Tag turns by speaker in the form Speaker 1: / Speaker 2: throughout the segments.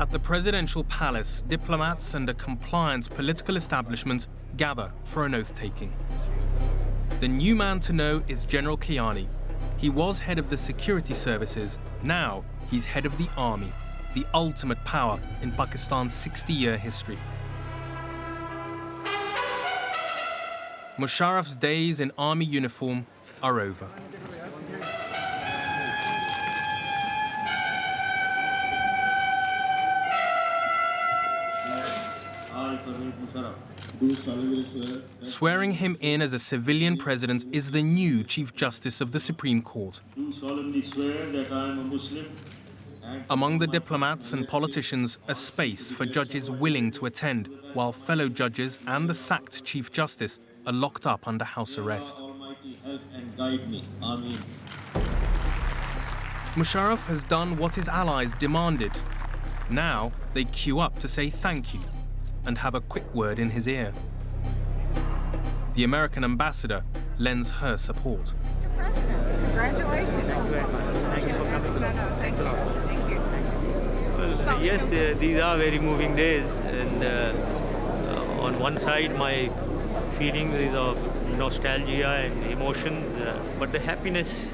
Speaker 1: At the presidential palace, diplomats and a compliant political establishment gather for an oath-taking. The new man to know is General Kiani. He was head of the security services. Now he's head of the army, the ultimate power in Pakistan's 60-year history. Musharraf's days in army uniform are over. Swearing him in as a civilian president is the new Chief Justice of the Supreme Court.
Speaker 2: Do solemnly swear that I am a Muslim.
Speaker 1: Among the diplomats and politicians, a space for judges willing to attend, while fellow judges and the sacked Chief Justice are locked up under house arrest.
Speaker 2: Almighty help and guide me. Ameen.
Speaker 1: Musharraf has done what his allies demanded. Now they queue up to say thank you and have a quick word in his ear. The American ambassador lends her support.
Speaker 3: Mr. President, congratulations.
Speaker 4: Thank you for coming.
Speaker 3: Thank you. Thank you.
Speaker 4: Well, yes, these are very moving days, and on one side, my feelings is of nostalgia and emotions, but the happiness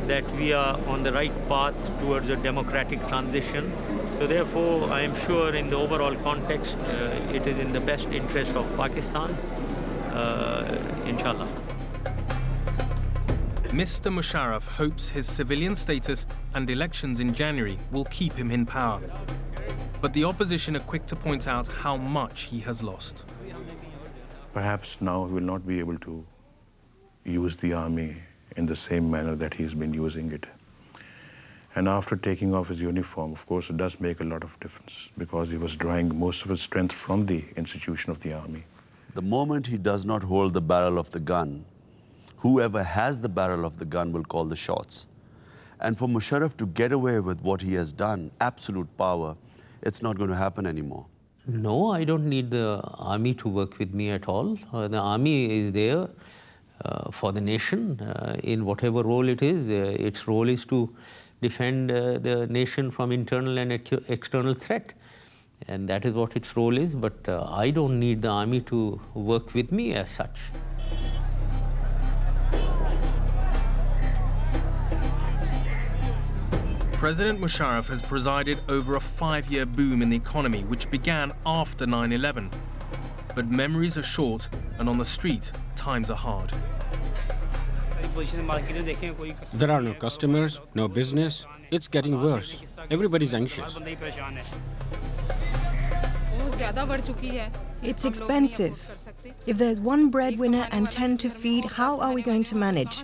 Speaker 4: that we are on the right path towards a democratic transition. So therefore, I am sure in the overall context, it is in the best interest of Pakistan, inshallah.
Speaker 1: Mr. Musharraf hopes his civilian status and elections in January will keep him in power. But the opposition are quick to point out how much he has lost.
Speaker 5: Perhaps now he will not be able to use the army in the same manner that he's been using it. And after taking off his uniform, of course, it does make a lot of difference because he was drawing most of his strength from the institution of the army.
Speaker 6: The moment he does not hold the barrel of the gun, whoever has the barrel of the gun will call the shots. And for Musharraf to get away with what he has done, absolute power, it's not going to happen anymore.
Speaker 7: No, I don't need the army to work with me at all. The army is there for the nation in whatever role it is. Its role is to defend the nation from internal and external threat. And that is what its role is. But I don't need the army to work with me as such.
Speaker 1: President Musharraf has presided over a 5-year boom in the economy, which began after 9/11. But memories are short, and on the street, times are hard.
Speaker 8: There are no customers, no business. It's getting worse. Everybody's anxious.
Speaker 9: It's expensive. If there's one breadwinner and 10 to feed, how are we going to manage?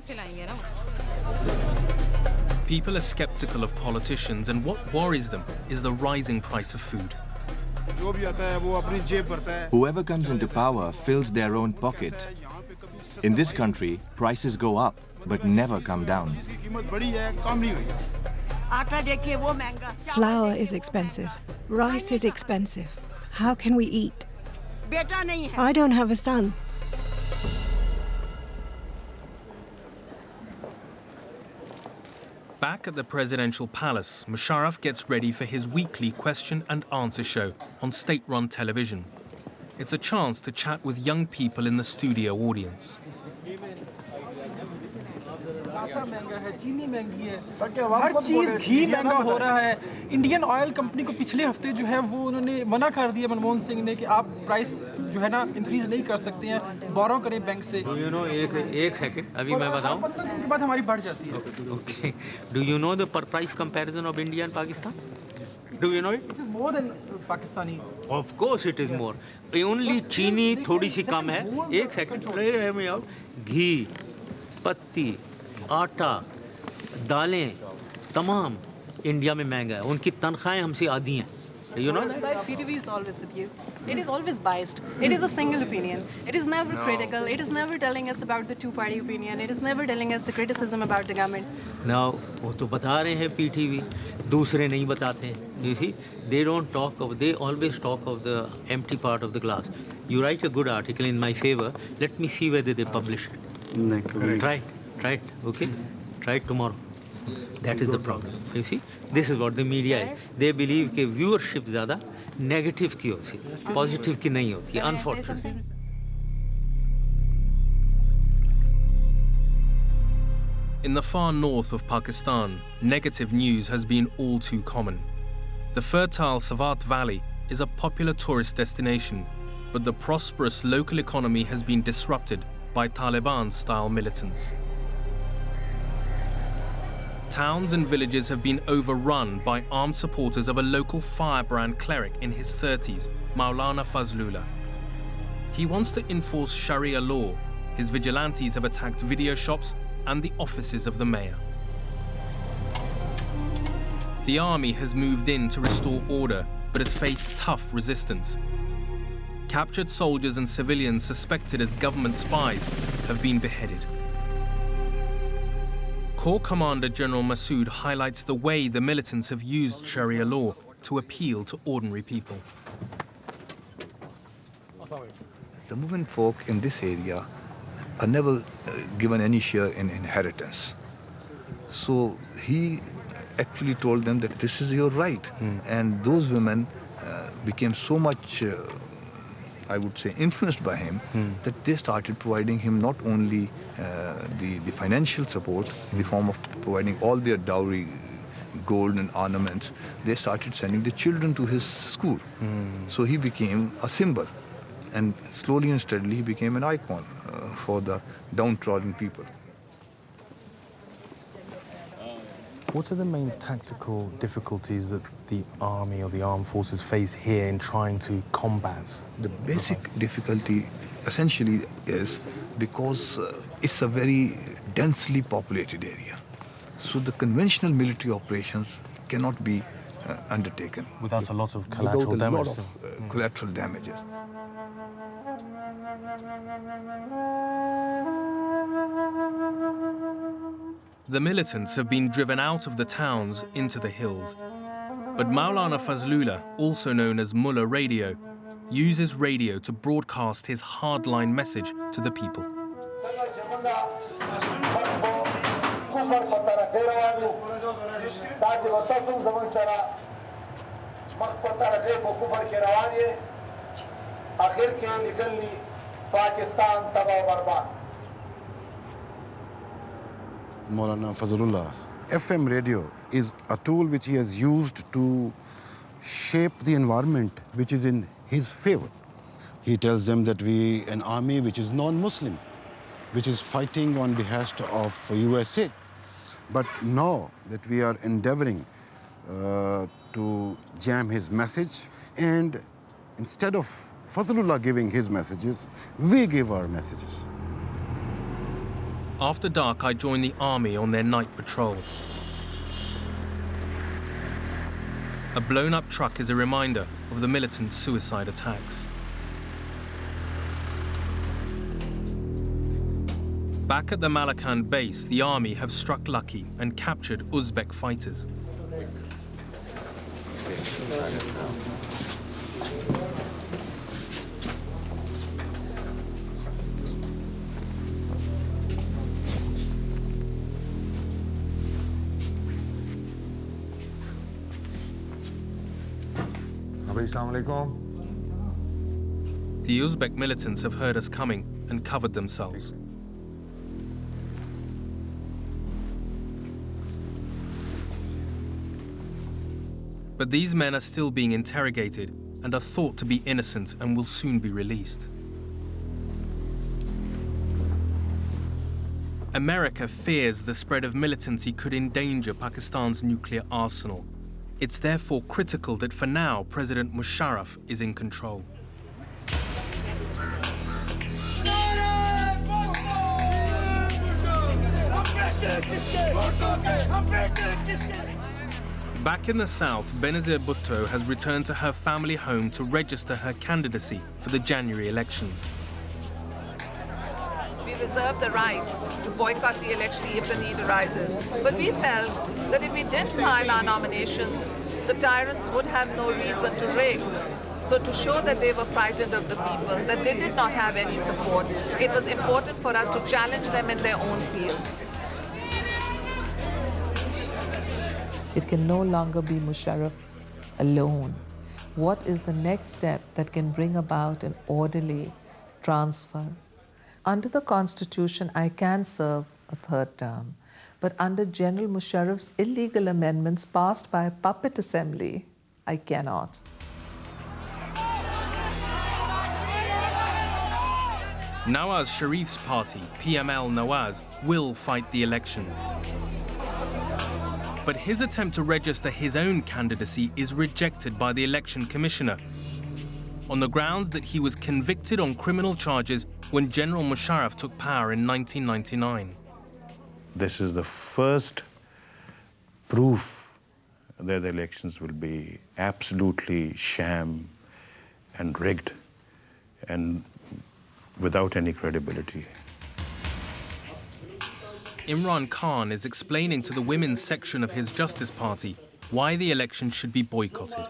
Speaker 1: People are skeptical of politicians, and what worries them is the rising price of food.
Speaker 10: Whoever comes into power fills their own pocket. In this country, prices go up, but never come down.
Speaker 9: Flour is expensive. Rice is expensive. How can we eat? I don't have a son.
Speaker 1: Back at the presidential palace, Musharraf gets ready for his weekly question and answer show on state-run television. It's a chance to chat with young people in the studio audience.
Speaker 11: हर चीज घी महंगा हो रहा है Indian oil company को पिछले हफ्ते जो है वो उन्होंने मना कर दिया मनमोहन सिंह ने कि आप प्राइस जो है ना इंक्रीज नहीं कर सकते हैं बोरो करें बैंक से
Speaker 4: You know, एक सेकंड अभी मैं बताऊं
Speaker 11: 15 दिन के बाद हमारी बढ़ जाती है
Speaker 4: Okay. Do you know the price comparison of India and Pakistan? Do you know it?
Speaker 11: It is more than Pakistani.
Speaker 4: Of course it is more. Only चीनी थोड़ी सी कम है एक सेकंड घी पत्ती आटा दालें तमाम इंडिया में महंगा है उनकी तनख्वाहें हमसे आधी हैं You know that?
Speaker 3: PTV is always with you. It is always biased. It is a single opinion. It is never critical. It is never telling us about the two-party opinion. It is never telling us the criticism about the government.
Speaker 4: Now, वो तो बता रहे हैं PTV, दूसरे नहीं बताते हैं. You see, they don't talk of. They always talk of the empty part of the glass. You write a good article in my favor. Let me see whether they publish it. Try it. Okay. Try it tomorrow.
Speaker 7: That is the problem. You see, this is what the media is. They believe that viewership ज़्यादा negative की होती है, positive की नहीं होती है, unfortunately.
Speaker 1: In the far north of Pakistan, negative news has been all too common. The fertile Swat Valley is a popular tourist destination, but the prosperous local economy has been disrupted by Taliban-style militants. Towns and villages have been overrun by armed supporters of a local firebrand cleric in his 30s, Maulana Fazlullah. He wants to enforce Sharia law. His vigilantes have attacked video shops and the offices of the mayor. The army has moved in to restore order, but has faced tough resistance. Captured soldiers and civilians suspected as government spies have been beheaded. Corps Commander General Massoud highlights the way the militants have used Sharia law to appeal to ordinary people.
Speaker 12: The movement folk in this area are never given any share in inheritance. So he actually told them that this is your right. And those women became so much, I would say, influenced by him that they started providing him not only the financial support in the form of providing all their dowry, gold and ornaments, they started sending the children to his school. So he became a symbol. And slowly and steadily he became an icon for the downtrodden people.
Speaker 13: What are the main tactical difficulties that the army or the armed forces face here in trying to combat?
Speaker 12: The basic difficulty essentially is because it's a very densely populated area. So the conventional military operations cannot be undertaken.
Speaker 13: Without a lot of collateral damage.
Speaker 12: Without a lot of collateral damages.
Speaker 1: The militants have been driven out of the towns into the hills. But Maulana Fazlullah, also known as Mullah Radio, uses radio to broadcast his hardline message to the people.
Speaker 14: Maulana Fazlullah, FM radio is a tool which he has used to shape the environment which is in his favor. He tells them that we, an army which is non-Muslim, which is fighting on behalf of USA. But now that we are endeavoring to jam his message, and instead of Fazlullah giving his messages, we give our messages.
Speaker 1: After dark, I join the army on their night patrol. A blown-up truck is a reminder of the militant suicide attacks. Back at the Malakand base, the army have struck lucky and captured Uzbek fighters. The Uzbek militants have heard us coming and covered themselves. But these men are still being interrogated and are thought to be innocent and will soon be released. America fears the spread of militancy could endanger Pakistan's nuclear arsenal. It's therefore critical that for now, President Musharraf is in control. Back in the south, Benazir Bhutto has returned to her family home to register her candidacy for the January elections.
Speaker 15: We reserve the right to boycott the election if the need arises. But we felt that if we didn't file our nominations, the tyrants would have no reason to rig. So to show that they were frightened of the people, that they did not have any support, it was important for us to challenge them in their own field. It can no longer be Musharraf alone. What is the next step that can bring about an orderly transfer? Under the Constitution, I can serve a third term, but under General Musharraf's illegal amendments passed by a puppet assembly, I cannot.
Speaker 1: Nawaz Sharif's party, PML Nawaz, will fight the election. But his attempt to register his own candidacy is rejected by the election commissioner on the grounds that he was convicted on criminal charges when General Musharraf took power in 1999.
Speaker 5: This is the first proof that the elections will be absolutely sham and rigged and without any credibility.
Speaker 1: Imran Khan is explaining to the women's section of his Justice Party why the election should be boycotted.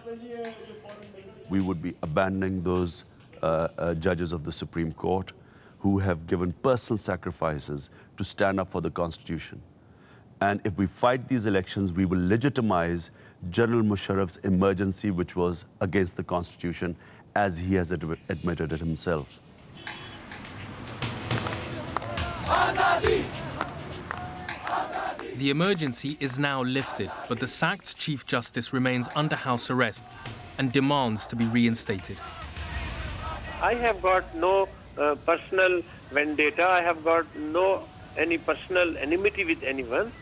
Speaker 6: We would be abandoning those judges of the Supreme Court who have given personal sacrifices to stand up for the Constitution. And if we fight these elections, we will legitimize General Musharraf's emergency, which was against the Constitution, as he has admitted it himself.
Speaker 1: The emergency is now lifted, but the sacked Chief Justice remains under house arrest and demands to be reinstated.
Speaker 16: I have got no personal vendetta. I have got any personal enmity with anyone.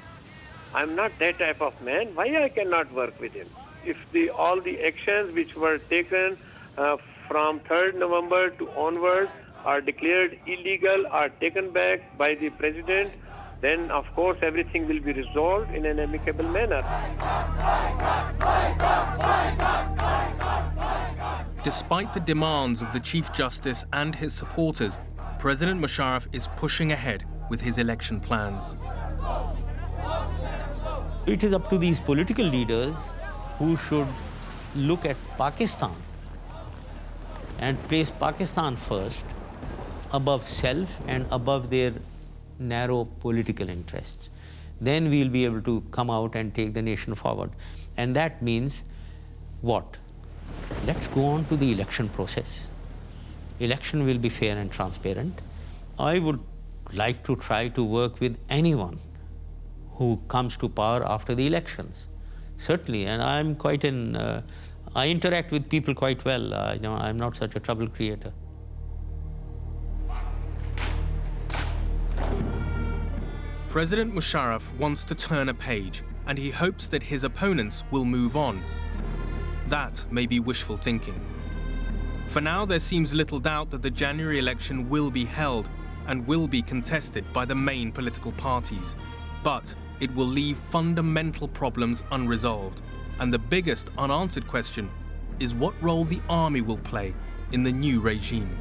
Speaker 16: I'm not that type of man. Why I cannot work with him? If all the actions which were taken from 3rd November to onwards are declared illegal, are taken back by the President, then of course everything will be resolved in an amicable manner.
Speaker 1: Despite the demands of the Chief Justice and his supporters, President Musharraf is pushing ahead with his election plans.
Speaker 7: It is up to these political leaders who should look at Pakistan and place Pakistan first, above self and above their narrow political interests. Then we'll be able to come out and take the nation forward. And that means what? Let's go on to the election process. Election will be fair and transparent. I would like to try to work with anyone who comes to power after the elections. Certainly, and I'm quite I interact with people quite well. I'm not such a trouble creator.
Speaker 1: President Musharraf wants to turn a page, and he hopes that his opponents will move on. That may be wishful thinking. For now, there seems little doubt that the January election will be held and will be contested by the main political parties. But it will leave fundamental problems unresolved. And the biggest unanswered question is what role the army will play in the new regime.